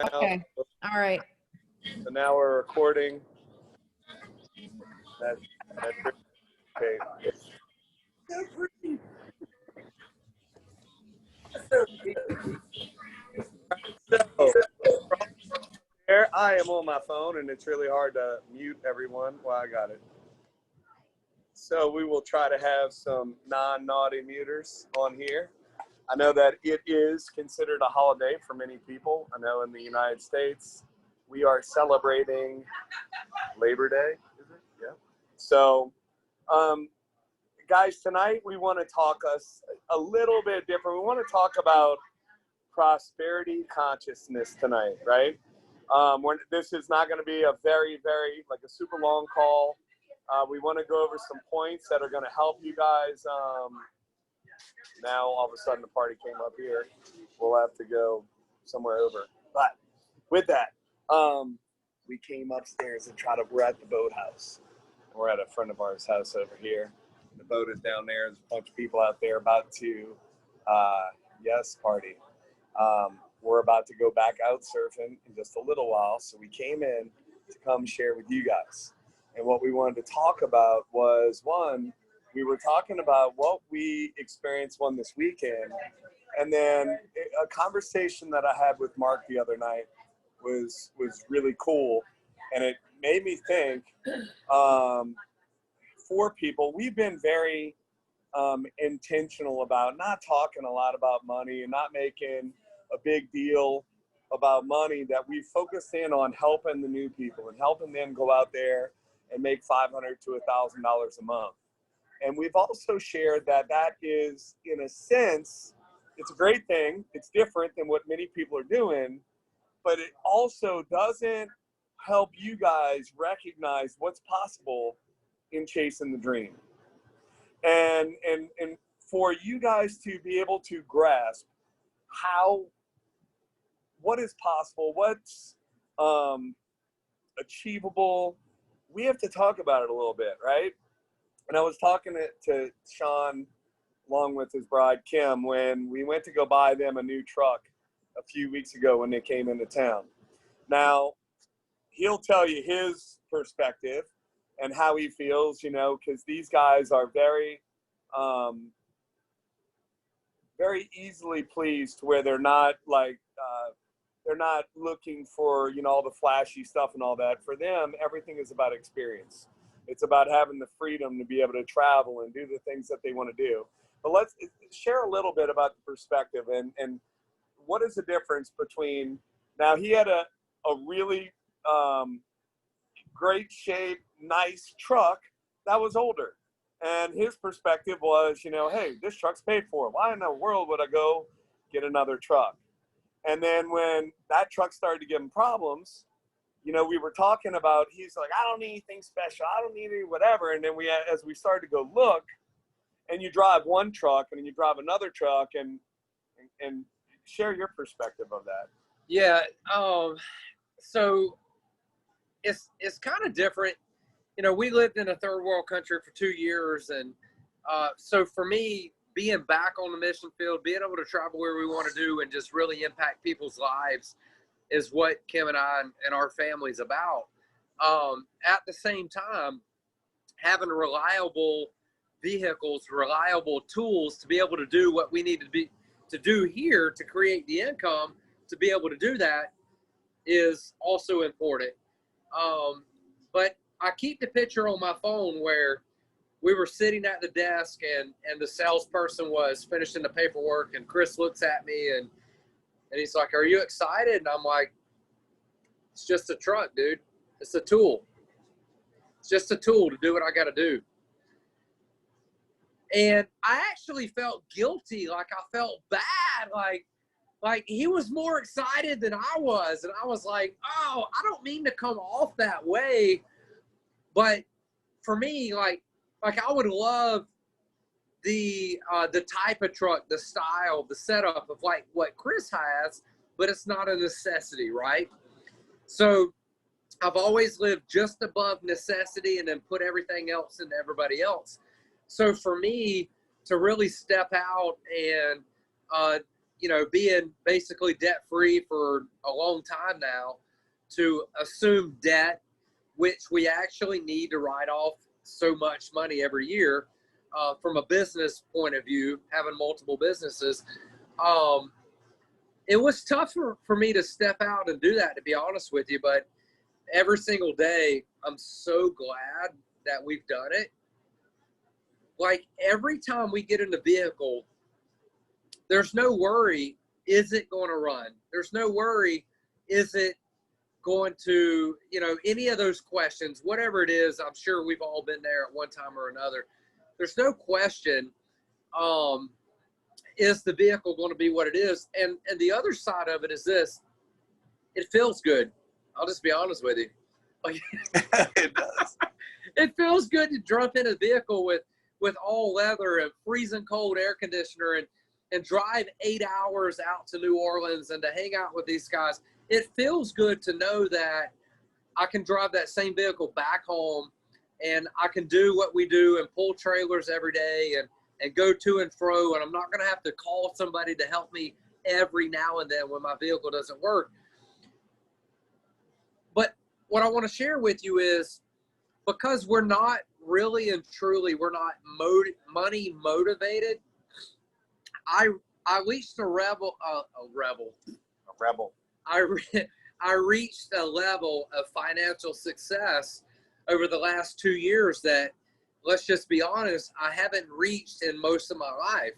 Okay. All right. So now we're recording. That's okay. So, there I am on my phone, and it's really hard to mute everyone. Well, I got it. So we will try to have some non-naughty muters on here. I know that it is considered a holiday for many people. I know in the United States, we are celebrating Labor Day, is it? Yeah. So, guys, tonight we want to talk us a little bit different. We want to talk about prosperity consciousness tonight, right? This is not going to be a very, like a super long call. We want to go over some points that are going to help you guys. Now, all of a sudden, the party came up here. We'll have to go somewhere over. But with that, we came upstairs and we're at the boathouse. We're at a friend of ours' house over here. The boat is down there. There's a bunch of people out there about to, party. We're about to go back out surfing in just a little while. So we came in to come share with you guys. And what we wanted to talk about was, one, we were talking about what we experienced this weekend. And then a conversation that I had with Mark the other night was really cool. And it made me think, for people, we've been very intentional about not talking a lot about money and not making a big deal about money, that we focused in on helping the new people and helping them go out there and make $500 to $1,000 a month. And we've also shared that is, in a sense, it's a great thing. It's different than what many people are doing, but it also doesn't help you guys recognize what's possible in chasing the dream. And for you guys to be able to grasp what is possible, what's achievable, we have to talk about it a little bit, right? And I was talking to Sean along with his bride, Kim, when we went to go buy them a new truck a few weeks ago when they came into town. Now, he'll tell you his perspective and how he feels, because these guys are very, very easily pleased, where they're not they're not looking for, all the flashy stuff and all that. For them, everything is about experience. It's about having the freedom to be able to travel and do the things that they want to do. But let's share a little bit about the perspective and what is the difference between, now he had a really great shape, nice truck that was older. And his perspective was, hey, this truck's paid for. Why in the world would I go get another truck? And then when that truck started to give him problems, we were talking about, he's like, I don't need anything special. I don't need any whatever. And then as we started to go look, and you drive one truck and then you drive another truck and share your perspective of that. Yeah. So it's kind of different. We lived in a third world country for 2 years. And so for me, being back on the mission field, being able to travel where we want to do and just really impact people's lives is what Kim and I and our family's about. At the same time, having reliable vehicles, reliable tools to be able to do what we need to do here to create the income, to be able to do that is also important. But I keep the picture on my phone where we were sitting at the desk and the salesperson was finishing the paperwork, and Chris looks at me and he's like, are you excited? And I'm like, it's just a truck, dude. It's a tool. It's just a tool to do what I got to do. And I actually felt guilty. Like I felt bad. Like he was more excited than I was. And I was like, oh, I don't mean to come off that way. But for me, like I would love the type of truck, the style, the setup of like what Chris has, but it's not a necessity, right? So I've always lived just above necessity and then put everything else into everybody else. So for me to really step out and being basically debt free for a long time now, to assume debt, which we actually need to write off so much money every year. From a business point of view, having multiple businesses, it was tough for me to step out and do that, to be honest with you. But every single day, I'm so glad that we've done it. Like, every time we get in the vehicle, there's no worry, is it going to run? There's no worry, is it going to, any of those questions, whatever it is. I'm sure we've all been there at one time or another. There's no question, is the vehicle going to be what it is? And the other side of it is this: it feels good. I'll just be honest with you. Like, It does. it feels good to jump in a vehicle with all leather and freezing cold air conditioner and drive 8 hours out to New Orleans and to hang out with these guys. It feels good to know that I can drive that same vehicle back home, and I can do what we do and pull trailers every day and go to and fro, and I'm not going to have to call somebody to help me every now and then when my vehicle doesn't work. But what I want to share with you is, because we're not really and truly, we're not money motivated, I reached a rebel. I reached a level of financial success over the last 2 years that, let's just be honest, I haven't reached in most of my life.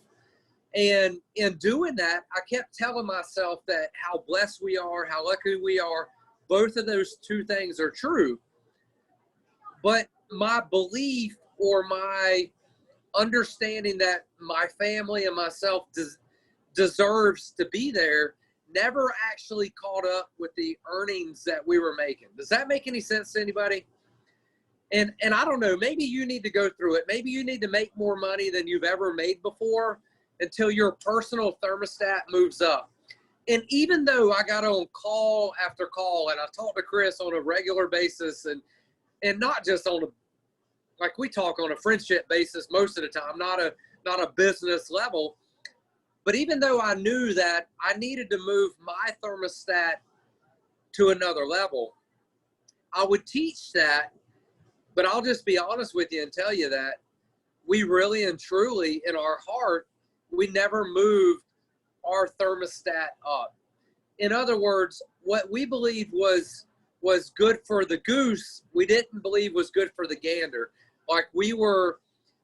And in doing that, I kept telling myself that how blessed we are, how lucky we are. Both of those two things are true. But my belief, or my understanding that my family and myself deserves to be there, never actually caught up with the earnings that we were making. Does that make any sense to anybody? And I don't know, maybe you need to go through it. Maybe you need to make more money than you've ever made before until your personal thermostat moves up. And even though I got on call after call, and I talk to Chris on a regular basis, and not just on like we talk on a friendship basis most of the time, not a business level. But even though I knew that I needed to move my thermostat to another level, I would teach that. But I'll just be honest with you and tell you that we really and truly, in our heart, we never moved our thermostat up. In other words, what we believed was good for the goose, we didn't believe was good for the gander. Like, we were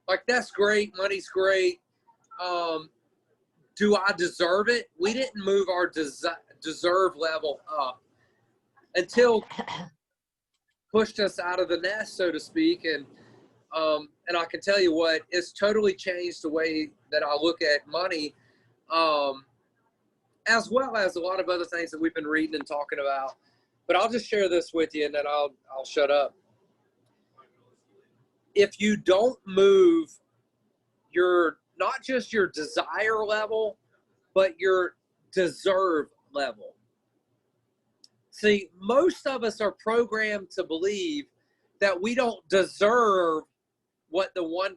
like, that's great, money's great. Do I deserve it? We didn't move our deserve level up until pushed us out of the nest, so to speak. And I can tell you what, it's totally changed the way that I look at money, as well as a lot of other things that we've been reading and talking about. But I'll just share this with you, and then I'll shut up. If you don't move your, not just your desire level, but your deserve level. See, most of us are programmed to believe that we don't deserve what the 1%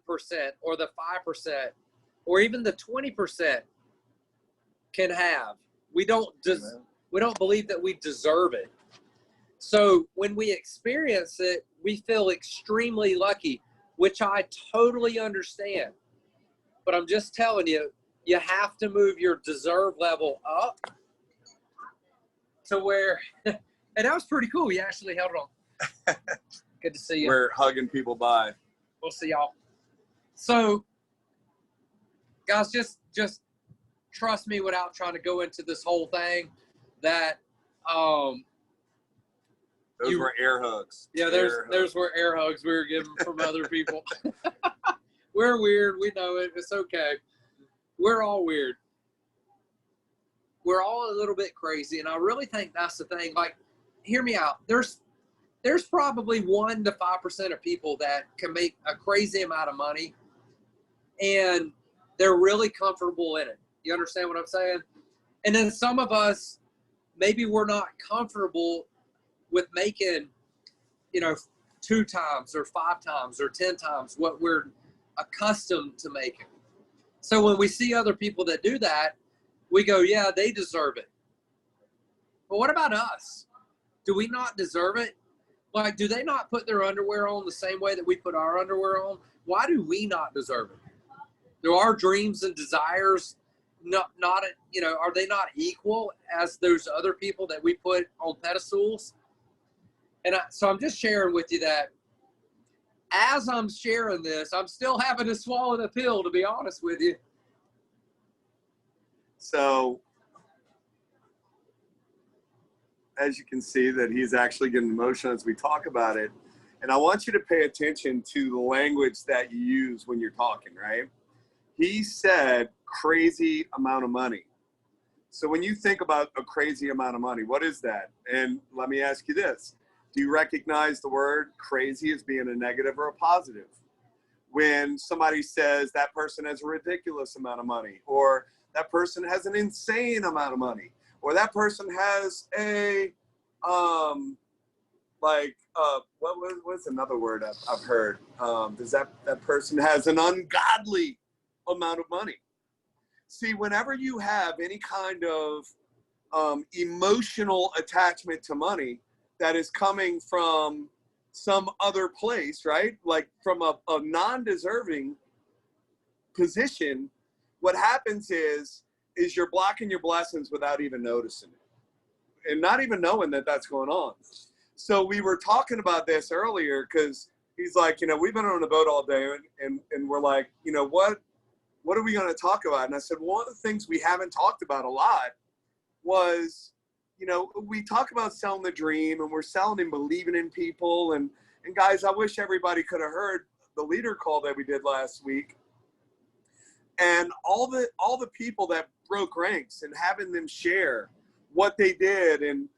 or the 5% or even the 20% can have. We don't believe that we deserve it. So when we experience it, we feel extremely lucky, which I totally understand. But I'm just telling you, you have to move your deserve level up to where, and that was pretty cool. You actually held on. Good to see you. We're hugging people by. We'll see y'all. So, guys, just trust me without trying to go into this whole thing that those were air hugs. Yeah, there's were air hugs we were getting from other people. We're weird. We know it. It's okay. We're all weird. We're all a little bit crazy, and I really think that's the thing. Like, hear me out. There's probably 1 to 5% of people that can make a crazy amount of money, and they're really comfortable in it. You understand what I'm saying? And then some of us, maybe we're not comfortable with making, 2 times or 5 times or 10 times what we're accustomed to making. So when we see other people that do that, we go, yeah, they deserve it. But what about us? Do we not deserve it? Like, do they not put their underwear on the same way that we put our underwear on? Why do we not deserve it? Do our dreams and desires not you know, are they not equal as those other people that we put on pedestals? And so I'm just sharing with you that as I'm sharing this, I'm still having to swallow the pill, to be honest with you. So, as you can see, that he's actually getting emotional as we talk about it. And I want you to pay attention to the language that you use when you're talking, right? He said crazy amount of money. So when you think about a crazy amount of money, what is that? And let me ask you this. Do you recognize the word crazy as being a negative or a positive? When somebody says that person has a ridiculous amount of money, or that person has an insane amount of money, or that person has a, what's another word I've heard? Does that person has an ungodly amount of money? See, whenever you have any kind of emotional attachment to money that is coming from some other place, right? Like from a non-deserving position, what happens is you're blocking your blessings without even noticing it and not even knowing that that's going on. So we were talking about this earlier because he's like, you know, we've been on a boat all day and we're like, you know, what are we going to talk about? And I said, one of the things we haven't talked about a lot was, you know, we talk about selling the dream and we're selling and believing in people. And guys, I wish everybody could have heard the leader call that we did last week. And all the people that broke ranks and having them share what they did. And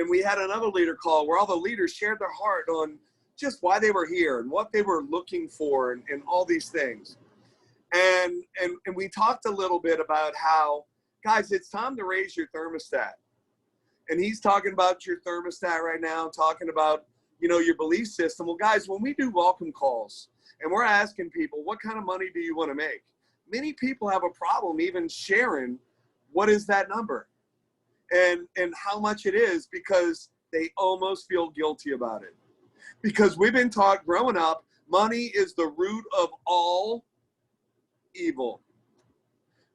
we had another leader call where all the leaders shared their heart on just why they were here and what they were looking for and all these things. And we talked a little bit about how, guys, it's time to raise your thermostat. And he's talking about your thermostat right now, talking about, you know, your belief system. Well, guys, when we do welcome calls and we're asking people, what kind of money do you want to make? Many people have a problem even sharing what is that number and how much it is because they almost feel guilty about it. Because we've been taught growing up, money is the root of all evil.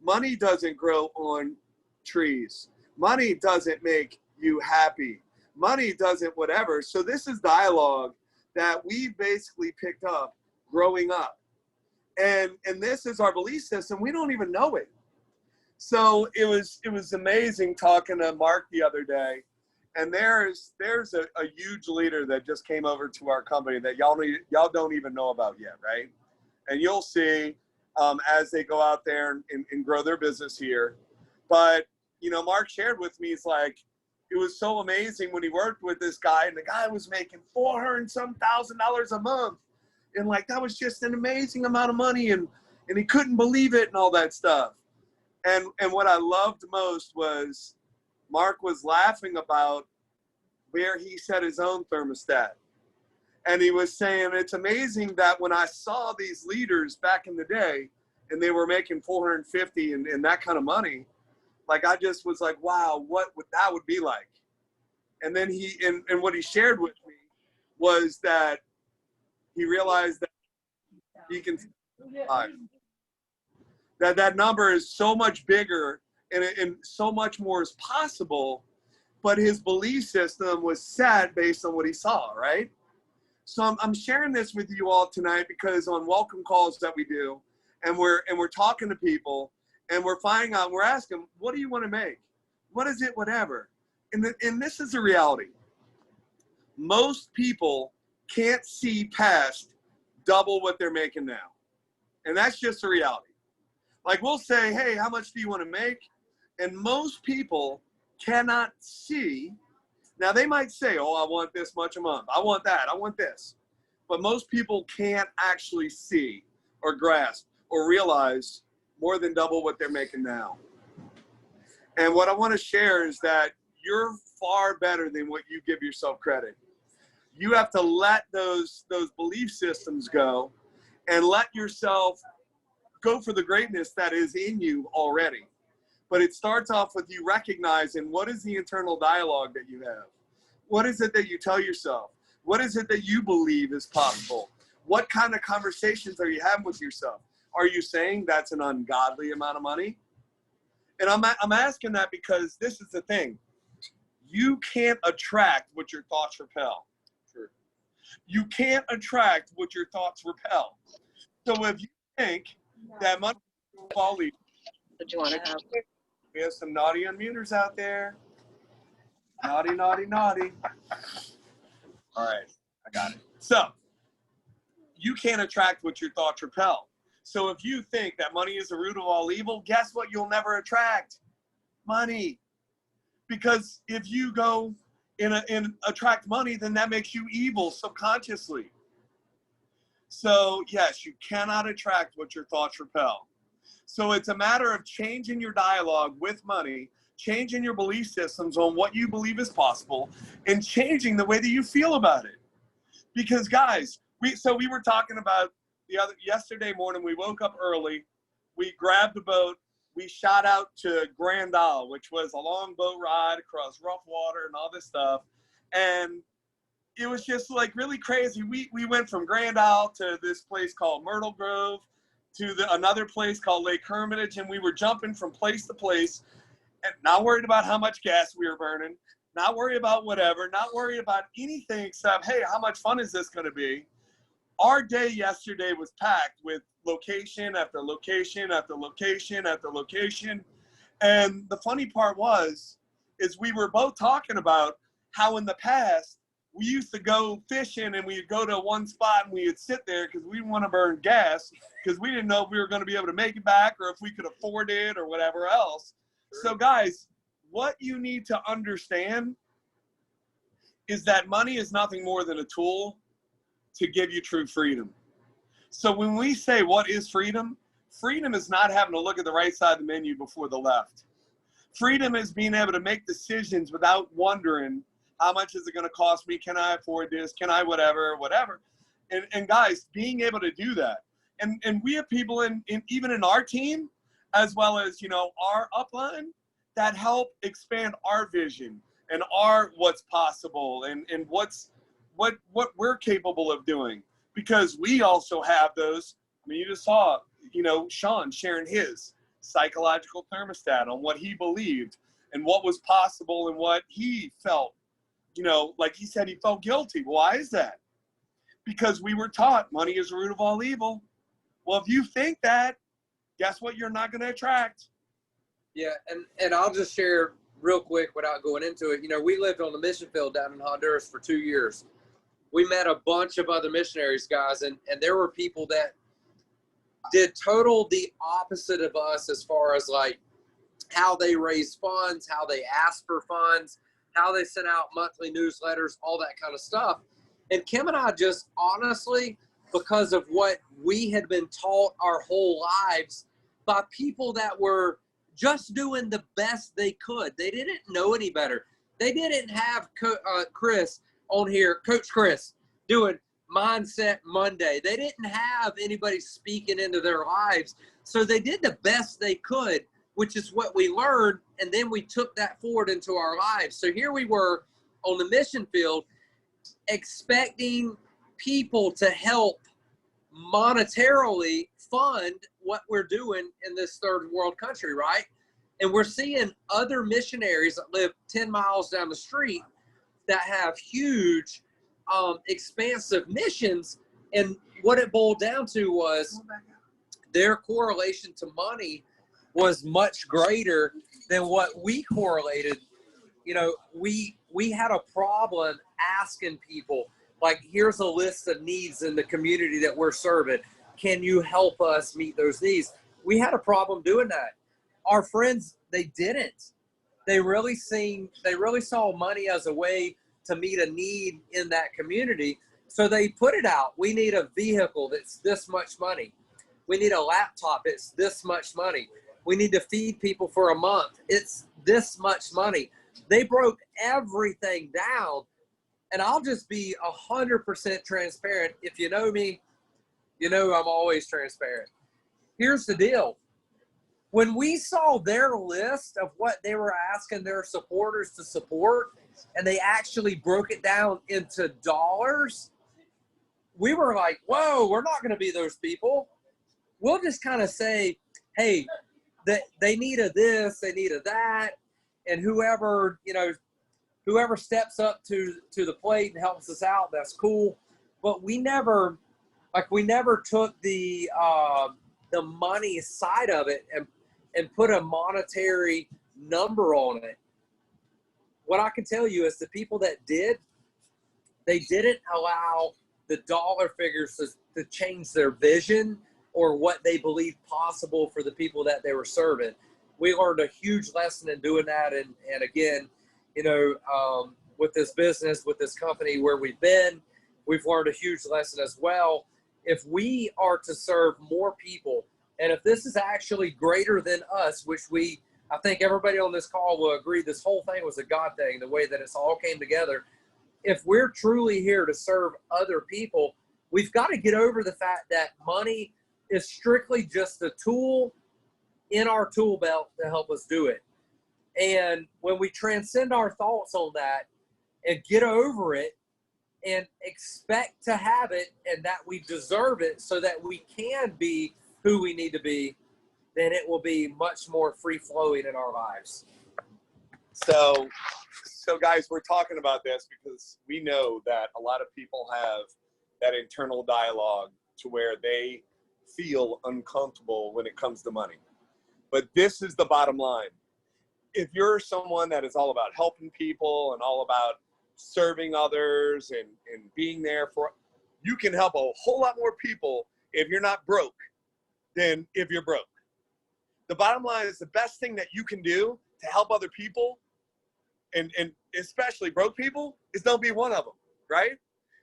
Money doesn't grow on trees. Money doesn't make you happy. Money doesn't whatever. So this is dialogue that we basically picked up growing up. And this is our belief system. We don't even know it. So it was amazing talking to Mark the other day. And there's a huge leader that just came over to our company that y'all don't even know about yet, right? And you'll see as they go out there and grow their business here. But, you know, Mark shared with me, he's like, it was so amazing when he worked with this guy and the guy was making $400,000 a month. And like, that was just an amazing amount of money and he couldn't believe it and all that stuff. And what I loved most was Mark was laughing about where he set his own thermostat. And he was saying, it's amazing that when I saw these leaders back in the day and they were making $450 and that kind of money, like I just was like, wow, what would that would be like? And then and what he shared with me was that he realized that he can, that number is so much bigger and so much more is possible, but his belief system was set based on what he saw, right? So I'm sharing this with you all tonight because on welcome calls that we do, and we're talking to people, and we're finding out, we're asking, what do you want to make? What is it, whatever? And this is the reality. Most people can't see past double what they're making now. And that's just the reality. Like we'll say, hey, how much do you want to make? And most people cannot see. Now they might say, oh, I want this much a month. I want that. I want this. But most people can't actually see or grasp or realize more than double what they're making now. And what I want to share is that you're far better than what you give yourself credit. You have to let those belief systems go and let yourself go for the greatness that is in you already. But it starts off with you recognizing what is the internal dialogue that you have. What is it that you tell yourself? What is it that you believe is possible? What kind of conversations are you having with yourself? Are you saying that's an ungodly amount of money? And I'm asking that because this is the thing. You can't attract what your thoughts repel. True. You can't attract what your thoughts repel. So if you think that money will fall easy, Did you want to have? we have some naughty unmuters out there. Naughty, naughty, naughty. All right, I got it. So you can't attract what your thoughts repel. So if you think that money is the root of all evil, guess what you'll never attract? Money. Because if you go and attract money, then that makes you evil subconsciously. So yes, you cannot attract what your thoughts repel. So it's a matter of changing your dialogue with money, changing your belief systems on what you believe is possible, and changing the way that you feel about it. Because guys, we were talking about yesterday morning, we woke up early, we grabbed a boat, we shot out to Grand Isle, which was a long boat ride across rough water and all this stuff. And it was just like really crazy. We went from Grand Isle to this place called Myrtle Grove to another place called Lake Hermitage, and we were jumping from place to place and not worried about how much gas we were burning, not worried about whatever, not worried about anything except, hey, how much fun is this going to be? Our day yesterday was packed with location after location after location after location. And the funny part is we were both talking about how in the past we used to go fishing and we'd go to one spot and we'd sit there because we didn't want to burn gas because we didn't know if we were going to be able to make it back or if we could afford it or whatever else. Sure. So guys, what you need to understand is that money is nothing more than a tool to give you true freedom. So when we say what is freedom, freedom is not having to look at the right side of the menu before the left. Freedom is being able to make decisions without wondering how much is it going to cost me? Can I afford this? Can I whatever? And guys, being able to do that. And we have people even in our team, as well as, our upline that help expand our vision and what's possible and what we're capable of doing, because we also have those. I mean, you just saw, Sean sharing his psychological thermostat on what he believed and what was possible and what he felt, like he said, he felt guilty. Why is that? Because we were taught money is the root of all evil. Well, if you think that, guess what you're not going to attract? Yeah, and I'll just share real quick without going into it. We lived on the mission field down in Honduras for 2 years. We met a bunch of other missionaries, guys, and there were people that did the opposite of us as far as like how they raise funds, how they ask for funds, how they sent out monthly newsletters, all that kind of stuff. And Kim and I just honestly, because of what we had been taught our whole lives by people that were just doing the best they could. They didn't know any better. They didn't have Chris on here, Coach Chris, doing Mindset Monday. They didn't have anybody speaking into their lives. So they did the best they could, which is what we learned, and then we took that forward into our lives. So here we were on the mission field expecting people to help monetarily fund what we're doing in this third world country, right? And we're seeing other missionaries that live 10 miles down the street that have huge, expansive missions. And what it boiled down to was their correlation to money was much greater than what we correlated. We had a problem asking people, like, here's a list of needs in the community that we're serving. Can you help us meet those needs? We had a problem doing that. Our friends, they didn't. They really saw money as a way to meet a need in that community. So they put it out. We need a vehicle that's this much money. We need a laptop. It's this much money. We need to feed people for a month. It's this much money. They broke everything down. And I'll just be 100% transparent. If you know me, I'm always transparent. Here's the deal. when we saw their list of what they were asking their supporters to support, and they actually broke it down into dollars, we were like, whoa, we're not going to be those people. We'll just kind of say, hey, they need a this, they need a that, and whoever steps up to the plate and helps us out, that's cool. But we never took the money side of it and put a monetary number on it. What I can tell you is the people that did, they didn't allow the dollar figures to change their vision or what they believed possible for the people that they were serving. We learned a huge lesson in doing that. And again, with this business, with this company where we've been, we've learned a huge lesson as well. If we are to serve more people, and if this is actually greater than us, which I think everybody on this call will agree, this whole thing was a God thing, the way that it's all came together. If we're truly here to serve other people, we've got to get over the fact that money is strictly just a tool in our tool belt to help us do it. And when we transcend our thoughts on that and get over it and expect to have it and that we deserve it so that we can be who we need to be, then it will be much more free-flowing in our lives. So guys, we're talking about this because we know that a lot of people have that internal dialogue to where they feel uncomfortable when it comes to money. But this is the bottom line. If you're someone that is all about helping people and all about serving others and being there for, you can help a whole lot more people if you're not broke than if you're broke. The bottom line is the best thing that you can do to help other people, and especially broke people, is don't be one of them, right?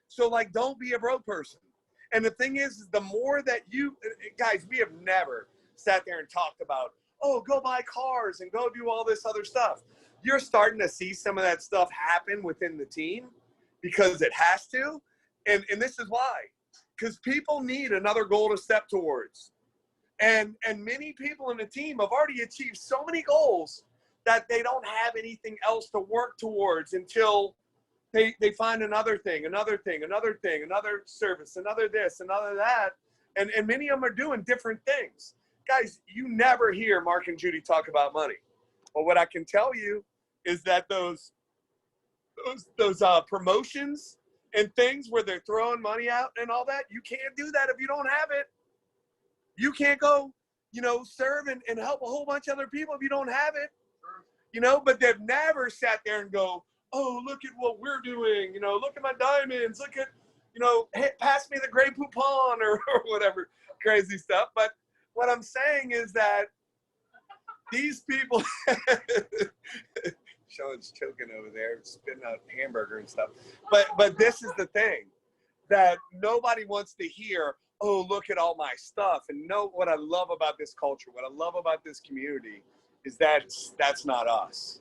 So don't be a broke person. And the thing is the more that guys, we have never sat there and talked about, oh, go buy cars and go do all this other stuff. You're starting to see some of that stuff happen within the team because it has to. And this is why. Because people need another goal to step towards. And many people in the team have already achieved so many goals that they don't have anything else to work towards until they find another thing, another service, another this, another that. And many of them are doing different things. Guys, you never hear Mark and Judy talk about money. But what I can tell you is that those promotions and things where they're throwing money out and all that, you can't do that if you don't have it. You can't go, serve and help a whole bunch of other people if you don't have it. But they've never sat there and go, oh, look at what we're doing. Look at my diamonds. Look at, hey, pass me the Grey Poupon or whatever crazy stuff. But what I'm saying is that these people, Sean's choking over there, spitting out hamburger and stuff. But this is the thing, that nobody wants to hear, oh, look at all my stuff. And what I love about this culture, what I love about this community is that that's not us.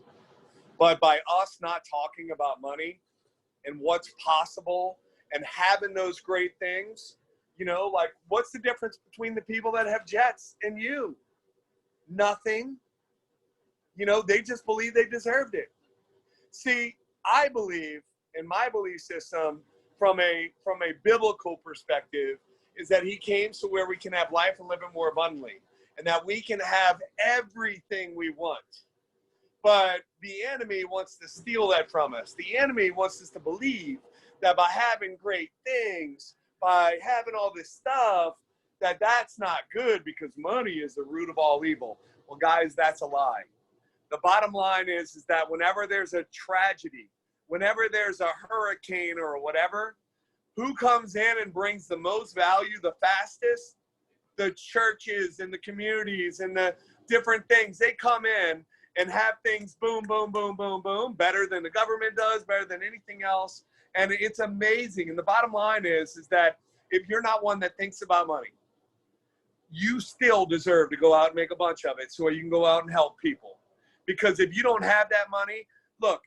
But by us not talking about money and what's possible and having those great things, what's the difference between the people that have jets and you? Nothing. They just believe they deserved it. See, I believe in my belief system from a biblical perspective is that he came so where we can have life and live it more abundantly, and that we can have everything we want. But the enemy wants to steal that from us. The enemy wants us to believe that by having great things, by having all this stuff, that's not good because money is the root of all evil. Well, guys, that's a lie. The bottom line is that whenever there's a tragedy, whenever there's a hurricane or whatever, who comes in and brings the most value the fastest? The churches and the communities and the different things. They come in and have things boom, boom, boom, boom, boom, better than the government does, better than anything else. And it's amazing. And the bottom line is that if you're not one that thinks about money, you still deserve to go out and make a bunch of it so you can go out and help people. Because if you don't have that money, look,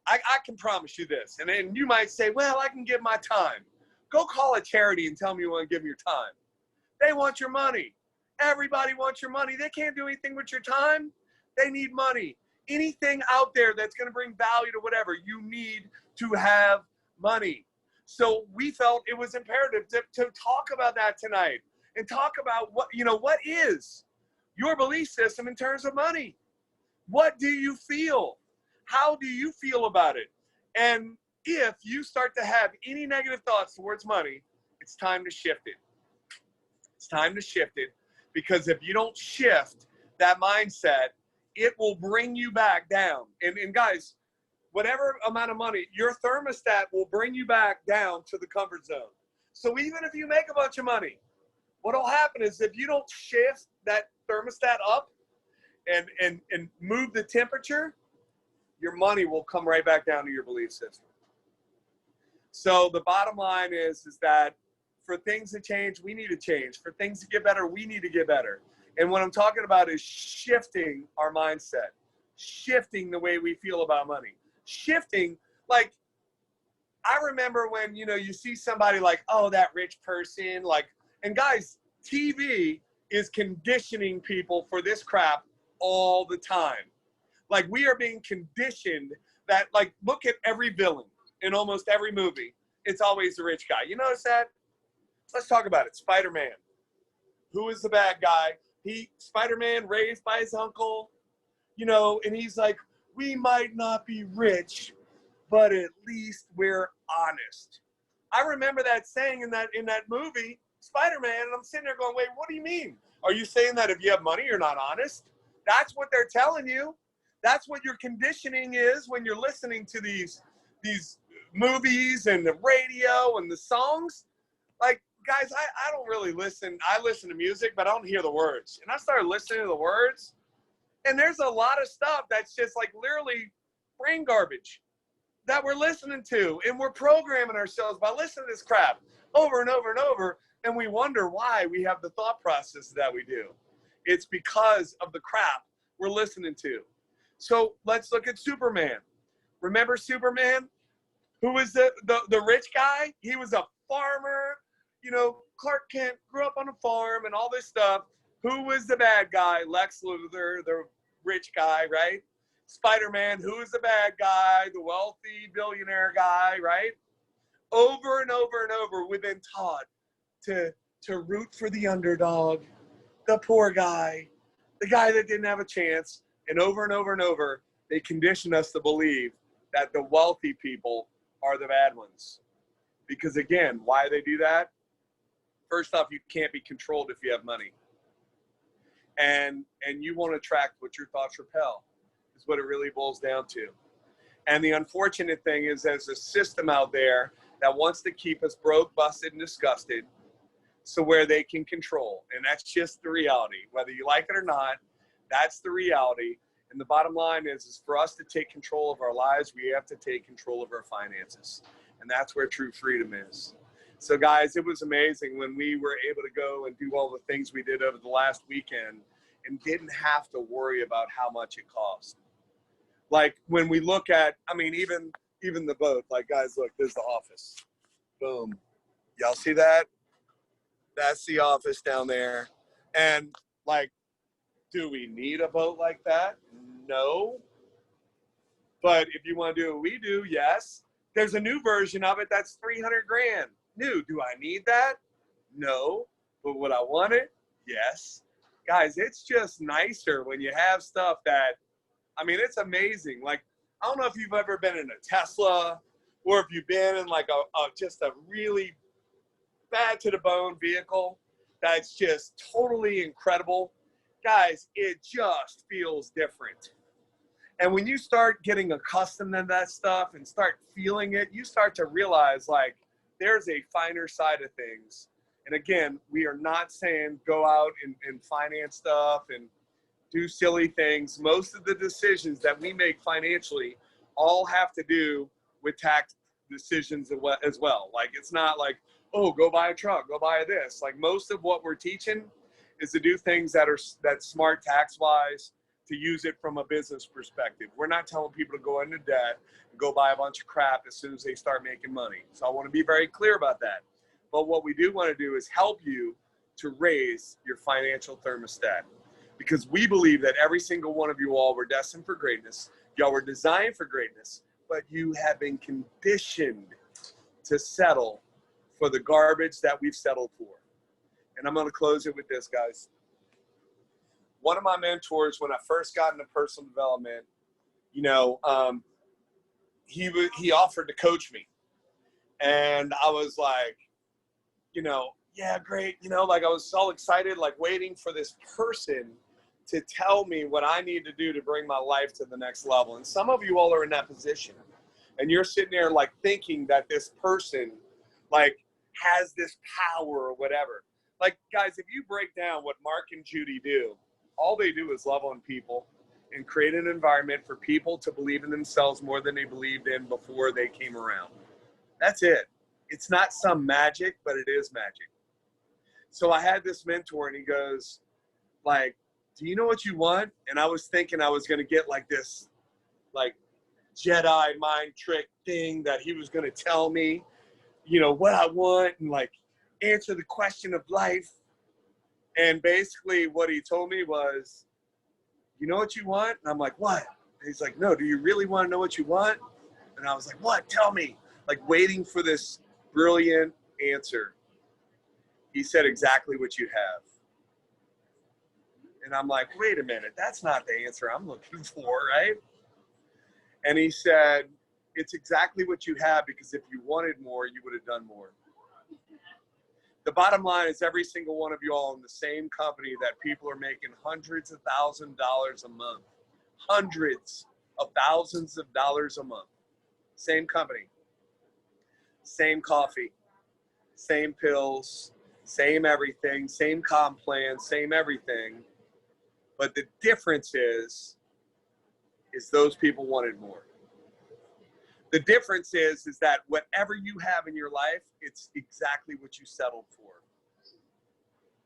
I can promise you this. And then you might say, well, I can give my time. Go call a charity and tell me you want to give them your time. They want your money. Everybody wants your money. They can't do anything with your time. They need money. Anything out there that's going to bring value to whatever, you need to have money. So we felt it was imperative to talk about that tonight and talk about what is your belief system in terms of money. What do you feel? How do you feel about it? And if you start to have any negative thoughts towards money, it's time to shift it. It's time to shift it, because if you don't shift that mindset, it will bring you back down. And guys, whatever amount of money, your thermostat will bring you back down to the comfort zone. So even if you make a bunch of money, what will happen is if you don't shift that thermostat up and move the temperature, your money will come right back down to your belief system. So the bottom line is that for things to change, we need to change. For things to get better, we need to get better. And what I'm talking about is shifting our mindset, shifting the way we feel about money, shifting. Like, I remember when, you see somebody like, oh, that rich person, like, and guys, TV is conditioning people for this crap all the time. Like, we are being conditioned that, like, look at every villain in almost every movie. It's always the rich guy. You notice that? Let's talk about it. Spider-Man. Who is the bad guy? Spider-Man raised by his uncle, and he's like, we might not be rich, but at least we're honest. I remember that saying in that movie, Spider-Man, and I'm sitting there going, wait, what do you mean? Are you saying that if you have money, you're not honest? That's what they're telling you. That's what your conditioning is when you're listening to these movies and the radio and the songs. Like, guys, I don't really listen. I listen to music, but I don't hear the words. And I started listening to the words, and there's a lot of stuff that's just like literally brain garbage that we're listening to, and we're programming ourselves by listening to this crap over and over and over, and we wonder why we have the thought process that we do. It's because of the crap we're listening to. So let's look at Superman. Remember Superman? Who was the rich guy? He was a farmer. Clark Kent grew up on a farm and all this stuff. Who was the bad guy? Lex Luthor, the rich guy, right? Spider-Man, who is the bad guy? The wealthy billionaire guy, right? Over and over and over, we've been taught to root for the underdog, the poor guy, the guy that didn't have a chance. And over and over, they condition us to believe that the wealthy people are the bad ones. Because again, why they do that? First off, you can't be controlled if you have money. And you won't attract what your thoughts repel, is what it really boils down to. And the unfortunate thing is there's a system out there that wants to keep us broke, busted, and disgusted, so where they can control. And that's just the reality. Whether you like it or not, that's the reality. And the bottom line is for us to take control of our lives, we have to take control of our finances. And that's where true freedom is. So guys, it was amazing when we were able to go and do all the things we did over the last weekend and didn't have to worry about how much it cost. Like when we look at, even the boat, like guys, look, there's the office. Boom. Y'all see that? That's the office down there. And like, do we need a boat like that? No. But if you want to do what we do, yes. There's a new version of it that's $300,000 new. Do I need that? No. But would I want it? Yes. Guys, it's just nicer when you have stuff that, it's amazing. Like, I don't know if you've ever been in a Tesla or if you've been in like just a really bad to the bone vehicle that's just totally incredible. Guys, it just feels different. And when you start getting accustomed to that stuff and start feeling it, you start to realize like there's a finer side of things. And again, we are not saying go out and finance stuff and do silly things. Most of the decisions that we make financially all have to do with tax decisions as well. Like, it's not like, oh, go buy a truck, go buy this. Like, most of what we're teaching is to do things that's smart tax-wise, to use it from a business perspective. We're not telling people to go into debt and go buy a bunch of crap as soon as they start making money. So I want to be very clear about that. But what we do want to do is help you to raise your financial thermostat, because we believe that every single one of you all were destined for greatness. Y'all were designed for greatness, but you have been conditioned to settle for the garbage that we've settled for. And I'm going to close it with this, guys. One of my mentors, when I first got into personal development, you know, he offered to coach me. And I was like, you know, yeah, great. You know, like I was so excited, like waiting for this person to tell me what I need to do to bring my life to the next level. And some of you all are in that position. And you're sitting there like thinking that this person like has this power or whatever. Like, guys, if you break down what Mark and Judy do, all they do is love on people and create an environment for people to believe in themselves more than they believed in before they came around. That's it. It's not some magic, but it is magic. So I had this mentor and he goes, like, do you know what you want? And I was thinking I was going to get like this, like, Jedi mind trick thing that he was going to tell me, you know, what I want and like answer the question of life. And basically what he told me was, you know what you want? And I'm like, what? And he's like, no, do you really want to know what you want? And I was like, what? Tell me. Like waiting for this brilliant answer. He said exactly what you have. And I'm like, wait a minute, that's not the answer I'm looking for, right? And he said, it's exactly what you have, because if you wanted more, you would have done more. The bottom line is every single one of you all in the same company that people are making hundreds of thousands of dollars a month. Hundreds of thousands of dollars a month. Same company. Same coffee. Same pills. Same everything. Same comp plan. Same everything. But the difference is those people wanted more. The difference is that whatever you have in your life, it's exactly what you settled for.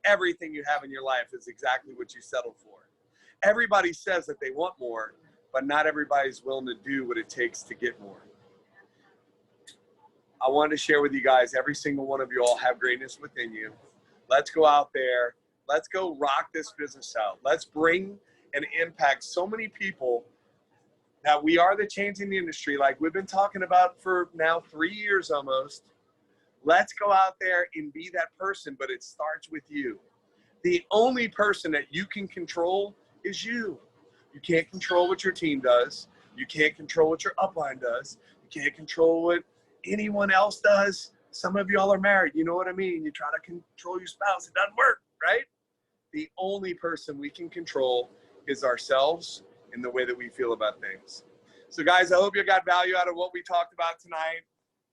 Everything you have in your life is exactly what you settled for. Everybody says that they want more, but not everybody's willing to do what it takes to get more. I wanted to share with you guys, every single one of you all have greatness within you. Let's go out there. Let's go rock this business out. Let's bring and impact so many people that we are the change in the industry, like we've been talking about for now 3 years almost. Let's go out there and be that person, but it starts with you. The only person that you can control is you. You can't control what your team does. You can't control what your upline does. You can't control what anyone else does. Some of y'all are married, you know what I mean? You try to control your spouse, it doesn't work, right? The only person we can control is ourselves and the way that we feel about things. So guys, I hope you got value out of what we talked about tonight.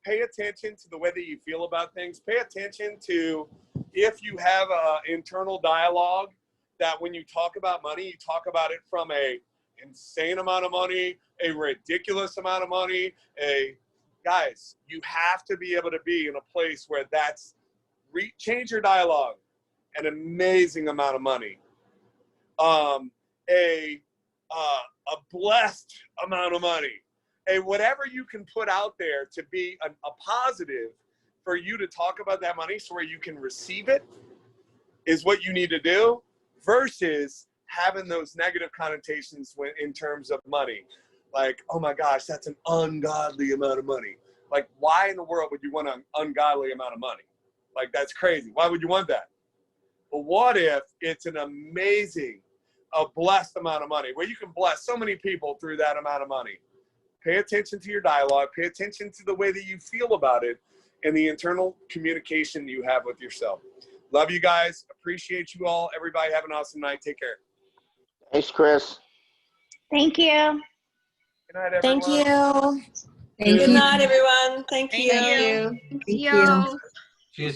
Pay attention to the way that you feel about things. Pay attention to if you have an internal dialogue that when you talk about money, you talk about it from a insane amount of money, a ridiculous amount of money. Guys, you have to be able to be in a place where that's change your dialogue. An amazing amount of money. A blessed amount of money. Whatever you can put out there to be a positive for you to talk about that money so where you can receive it is what you need to do, versus having those negative connotations in terms of money. Like, oh my gosh, that's an ungodly amount of money. Like, why in the world would you want an ungodly amount of money? Like, that's crazy. Why would you want that? But what if it's an amazing, a blessed amount of money where you can bless so many people through that amount of money? Pay attention to your dialogue. Pay attention to the way that you feel about it and the internal communication you have with yourself. Love you guys. Appreciate you all. Everybody have an awesome night. Take care. Thanks, Chris. Thank you. Good night, everyone. Thank you. Good night, everyone. Thank you. Thank you. She's